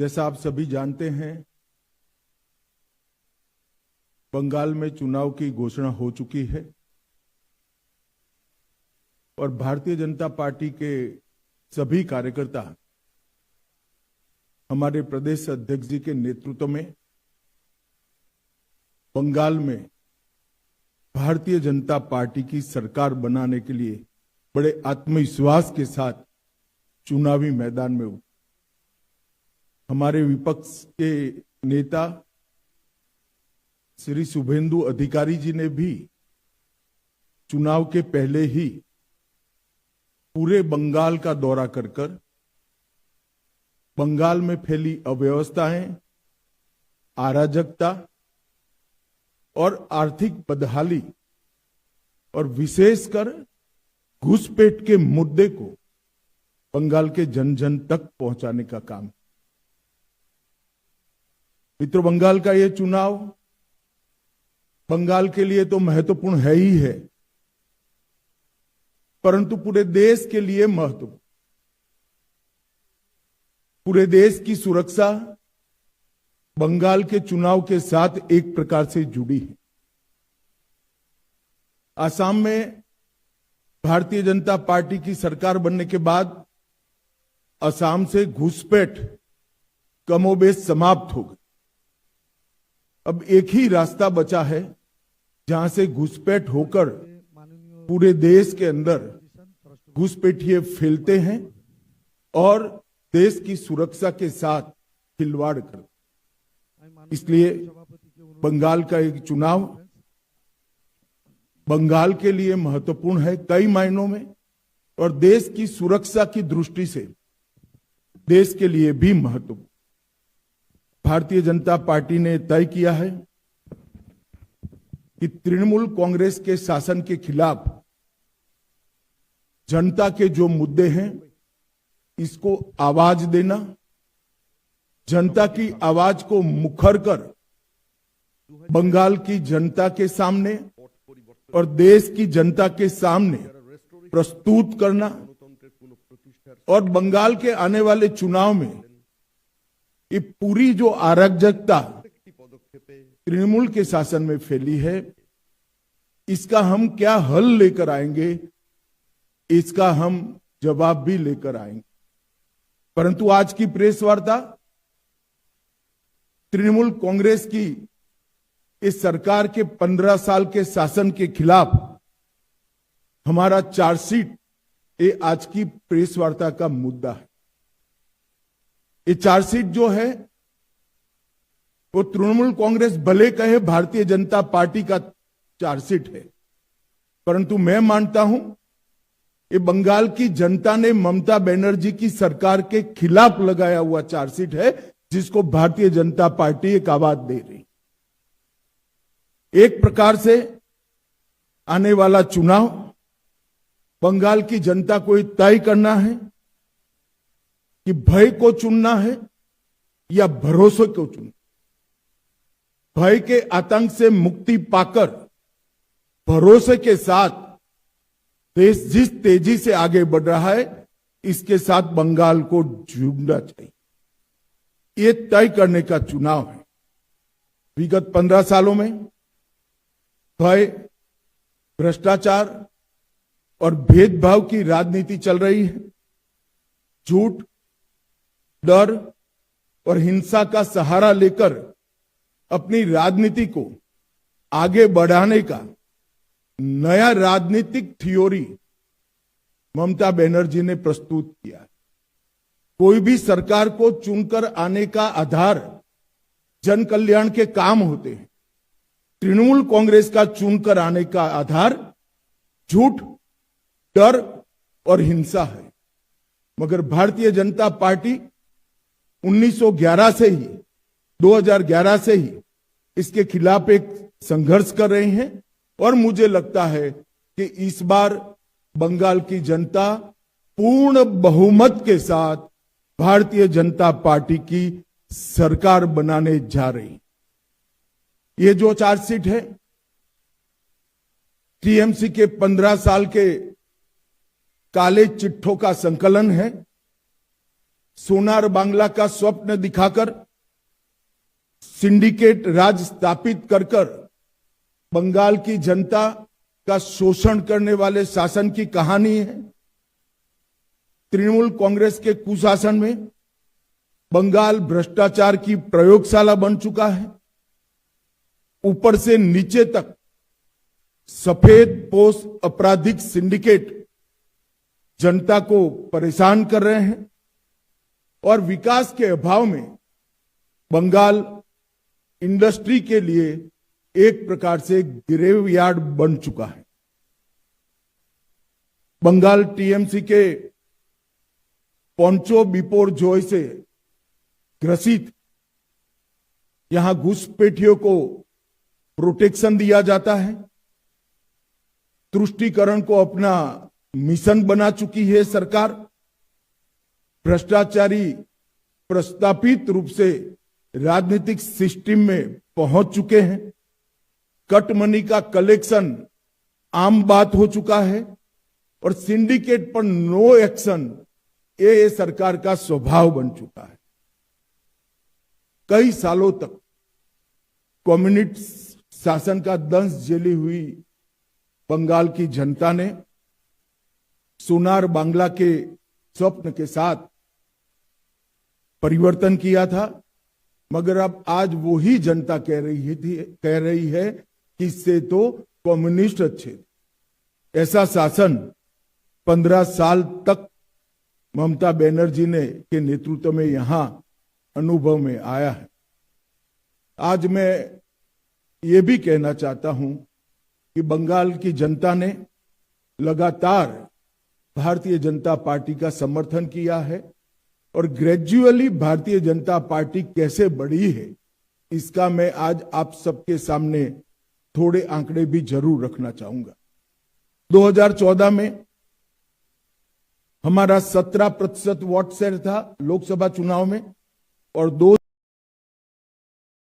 जैसा आप सभी जानते हैं, बंगाल में चुनाव की घोषणा हो चुकी है और भारतीय जनता पार्टी के सभी कार्यकर्ता हमारे प्रदेश अध्यक्ष जी के नेतृत्व में बंगाल में भारतीय जनता पार्टी की सरकार बनाने के लिए बड़े आत्मविश्वास के साथ चुनावी मैदान में उतरे। हमारे विपक्ष के नेता श्री शुभेंदु अधिकारी जी ने भी चुनाव के पहले ही पूरे बंगाल का दौरा कर बंगाल में फैली अव्यवस्थाएं, अराजकता और आर्थिक बदहाली और विशेषकर घुसपैठ के मुद्दे को बंगाल के जन जन तक पहुंचाने का काम। मित्रों, बंगाल का यह चुनाव बंगाल के लिए तो महत्वपूर्ण है ही है, परंतु पूरे देश के लिए महत्वपूर्ण। पूरे देश की सुरक्षा बंगाल के चुनाव के साथ एक प्रकार से जुड़ी है। असम में भारतीय जनता पार्टी की सरकार बनने के बाद असम से घुसपैठ कमोबेश समाप्त हो गई। अब एक ही रास्ता बचा है जहां से घुसपैठ होकर पूरे देश के अंदर घुसपैठिए फैलते हैं और देश की सुरक्षा के साथ खिलवाड़ करते। इसलिए बंगाल का एक चुनाव बंगाल के लिए महत्वपूर्ण है कई मायनों में, और देश की सुरक्षा की दृष्टि से देश के लिए भी महत्वपूर्ण। भारतीय जनता पार्टी ने तय किया है कि तृणमूल कांग्रेस के शासन के खिलाफ जनता के जो मुद्दे हैं इसको आवाज देना, जनता की आवाज को मुखर कर बंगाल की जनता के सामने और देश की जनता के सामने प्रस्तुत करना, और बंगाल के आने वाले चुनाव में ये पूरी जो अराजकता तृणमूल के शासन में फैली है इसका हम क्या हल लेकर आएंगे, इसका हम जवाब भी लेकर आएंगे। परंतु आज की प्रेस वार्ता तृणमूल कांग्रेस की इस सरकार के 15 साल के शासन के खिलाफ हमारा चार्जशीट, ये आज की प्रेस वार्ता का मुद्दा है। ये चार्जशीट जो है वो तृणमूल कांग्रेस भले कहे भारतीय जनता पार्टी का चार्जशीट है, परंतु मैं मानता हूं ये बंगाल की जनता ने ममता बनर्जी की सरकार के खिलाफ लगाया हुआ चार्जशीट है, जिसको भारतीय जनता पार्टी एक आवाज दे रही। एक प्रकार से आने वाला चुनाव बंगाल की जनता को तय करना है कि भय को चुनना है या भरोसे को चुनना। भय के आतंक से मुक्ति पाकर भरोसे के साथ देश जिस तेजी से आगे बढ़ रहा है इसके साथ बंगाल को जुड़ना चाहिए। ये तय करने का चुनाव है। विगत 15 सालों में भय, भ्रष्टाचार और भेदभाव की राजनीति चल रही है। झूठ, डर और हिंसा का सहारा लेकर अपनी राजनीति को आगे बढ़ाने का नया राजनीतिक थ्योरी ममता बनर्जी ने प्रस्तुत किया। कोई भी सरकार को चुनकर आने का आधार जन कल्याण के काम होते हैं। तृणमूल कांग्रेस का चुनकर आने का आधार झूठ, डर और हिंसा है। मगर भारतीय जनता पार्टी 1911 से ही 2011 से ही इसके खिलाफ एक संघर्ष कर रहे हैं, और मुझे लगता है कि इस बार बंगाल की जनता पूर्ण बहुमत के साथ भारतीय जनता पार्टी की सरकार बनाने जा रही। ये जो चार्जशीट है टीएमसी के 15 साल के काले चिट्ठों का संकलन है। सोनार बांग्ला का स्वप्न दिखाकर सिंडिकेट राज स्थापित कर बंगाल की जनता का शोषण करने वाले शासन की कहानी है। तृणमूल कांग्रेस के कुशासन में बंगाल भ्रष्टाचार की प्रयोगशाला बन चुका है। ऊपर से नीचे तक सफेद पोश आपराधिक सिंडिकेट जनता को परेशान कर रहे हैं और विकास के अभाव में बंगाल इंडस्ट्री के लिए एक प्रकार से ग्रेवयार्ड बन चुका है। बंगाल टीएमसी के पोंचो बिपोर जॉय से ग्रसित यहां घुसपैठियों को प्रोटेक्शन दिया जाता है। तुष्टीकरण को अपना मिशन बना चुकी है सरकार। भ्रष्टाचारी प्रस्तापित रूप से राजनीतिक सिस्टम में पहुंच चुके हैं। कट मनी का कलेक्शन आम बात हो चुका है और सिंडिकेट पर नो एक्शन ये सरकार का स्वभाव बन चुका है। कई सालों तक कम्युनिस्ट शासन का दंश झेली हुई बंगाल की जनता ने सोनार बांग्ला के स्वप्न के साथ परिवर्तन किया था, मगर अब आज वही जनता कह रही है कि इससे तो कम्युनिस्ट अच्छे थे। ऐसा शासन 15 साल तक ममता बनर्जी ने के नेतृत्व में यहां अनुभव में आया है। आज मैं ये भी कहना चाहता हूं कि बंगाल की जनता ने लगातार भारतीय जनता पार्टी का समर्थन किया है और ग्रेजुअली भारतीय जनता पार्टी कैसे बढ़ी है इसका मैं आज आप सबके सामने थोड़े आंकड़े भी जरूर रखना चाहूंगा। 2014 में हमारा 17% वोट शेयर था लोकसभा चुनाव में और